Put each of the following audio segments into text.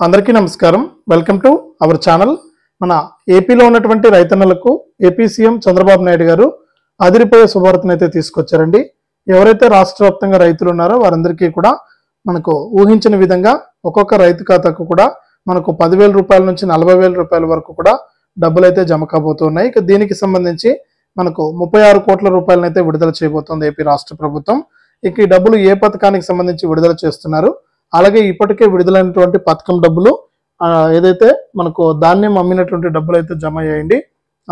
అందరికీ నమస్కారం. Welcome to our channel. మన ఏపీలో ఉన్నటువంటి రైతన్నలకు ఏపీ సీఎం చంద్రబాబు నాయుడు గారు అదిరిపోయే శుభవార్తను అయితే తీసుకొచ్చారండి. ఎవరైతే రాష్ట్ర వ్యాప్తంగా రైతులు ఉన్నారో వారందరికీ కూడా మనకు ఊహించిన విధంగా ఒక్కొక్క రైతు ఖాతాకు కూడా మనకు 10,000 రూపాయల నుంచి 40,000 రూపాయల వరకు కూడా డబ్బులు అయితే జమ కాబోతున్నాయి. ఇక దీనికి సంబంధించి మనకు 36 కోట్ల రూపాయలనైతే విడుదల చేయబోతోంది ఏపీ రాష్ట్ర ప్రభుత్వం. ఇక ఈ డబ్బులు ఏ పథకానికి సంబంధించి విడుదల చేస్తున్నారు, అలాగే ఇప్పటికే విడుదలైనటువంటి పథకం డబ్బులు ఏదైతే మనకు ధాన్యం అమ్మినటువంటి డబ్బులు అయితే జమ అయ్యాయండి.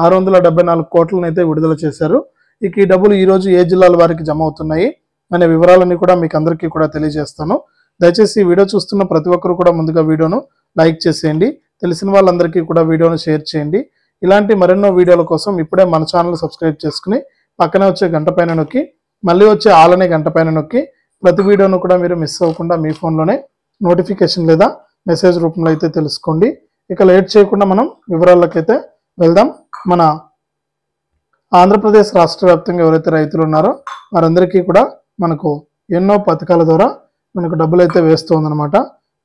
674 కోట్లను అయితే విడుదల చేశారు. ఇక ఈ డబ్బులు ఈ రోజు ఏ జిల్లాల వారికి జమ అవుతున్నాయి అనే వివరాలన్నీ కూడా మీకు అందరికీ కూడా తెలియజేస్తాను. దయచేసి ఈ వీడియో చూస్తున్న ప్రతి ఒక్కరు కూడా ముందుగా వీడియోను లైక్ చేసేయండి. తెలిసిన వాళ్ళందరికీ కూడా వీడియోను షేర్ చేయండి. ఇలాంటి మరెన్నో వీడియోల కోసం ఇప్పుడే మన ఛానల్ సబ్స్క్రైబ్ చేసుకుని పక్కనే వచ్చే గంట పైన నొక్కి మళ్ళీ వచ్చే ఆల్ అనే గంట పైన నొక్కి ప్రతి వీడియోను కూడా మీరు మిస్ అవ్వకుండా మీ ఫోన్లోనే నోటిఫికేషన్ లేదా మెసేజ్ రూపంలో అయితే తెలుసుకోండి. ఇక లేట్ చేయకుండా మనం వివరాలకైతే వెళ్దాం. మన ఆంధ్రప్రదేశ్ రాష్ట్ర వ్యాప్తంగా ఎవరైతే రైతులు ఉన్నారో వారందరికీ కూడా మనకు ఎన్నో పథకాల ద్వారా మనకు డబ్బులు అయితే వేస్తుందన్నమాట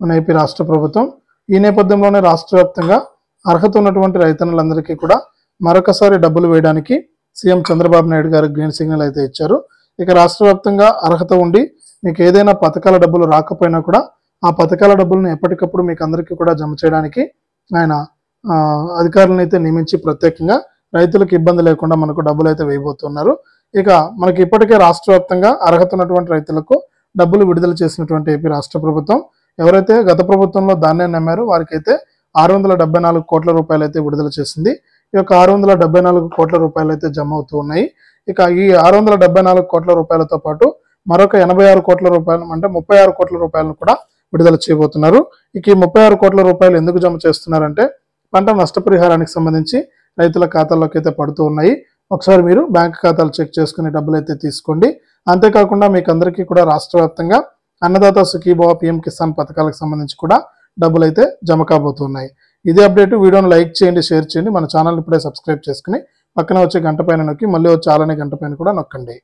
మన ఏపీ రాష్ట్ర ప్రభుత్వం. ఈ నేపథ్యంలోనే రాష్ట్ర వ్యాప్తంగా అర్హత ఉన్నటువంటి రైతన్నులందరికీ కూడా మరొకసారి డబ్బులు వేయడానికి సీఎం చంద్రబాబు నాయుడు గారు గ్రీన్ సిగ్నల్ అయితే ఇచ్చారు. ఇక రాష్ట్ర వ్యాప్తంగా అర్హత ఉండి మీకు ఏదైనా పథకాల డబ్బులు రాకపోయినా కూడా ఆ పథకాల డబ్బులను ఎప్పటికప్పుడు మీకు అందరికీ కూడా జమ చేయడానికి ఆయన అధికారులను అయితే నియమించి ప్రత్యేకంగా రైతులకు ఇబ్బంది లేకుండా మనకు డబ్బులు అయితే వేయబోతున్నారు. ఇక మనకి ఇప్పటికే రాష్ట్ర వ్యాప్తంగా అర్హత ఉన్నటువంటి రైతులకు డబ్బులు విడుదల చేసినటువంటి ఏపీ రాష్ట్ర ప్రభుత్వం ఎవరైతే గత ప్రభుత్వంలో ధాన్యాన్ని అమ్మారో వారికైతే 674 కోట్ల రూపాయలు అయితే విడుదల చేసింది. ఈ యొక్క 674 కోట్ల రూపాయలు అయితే జమ అవుతూ ఉన్నాయి. ఇక ఈ 674 కోట్ల రూపాయలతో పాటు మరొక 86 కోట్ల రూపాయలు అంటే 36 కోట్ల రూపాయలను కూడా విడుదల చేయబోతున్నారు. ఇక ఈ 36 కోట్ల రూపాయలు ఎందుకు జమ చేస్తున్నారంటే పంట నష్టపరిహారానికి సంబంధించి రైతుల ఖాతాల్లోకి అయితే పడుతూ ఉన్నాయి. ఒకసారి మీరు బ్యాంక్ ఖాతాలు చెక్ చేసుకుని డబ్బులు అయితే తీసుకోండి. అంతేకాకుండా మీకు అందరికీ కూడా రాష్ట్ర వ్యాప్తంగా అన్నదాత సుఖీభవ పిఎం కిసాన్ పథకాలకు సంబంధించి కూడా డబ్బులు అయితే జమ కాబోతున్నాయి. ఇదే అప్డేట్. వీడియోను లైక్ చేయండి, షేర్ చేయండి. మన ఛానల్ ఇప్పుడే సబ్స్క్రైబ్ చేసుకుని పక్కన వచ్చే గంట పైన నొక్కి మళ్ళీ వచ్చే ఆలనే గంట పైన కూడా నొక్కండి.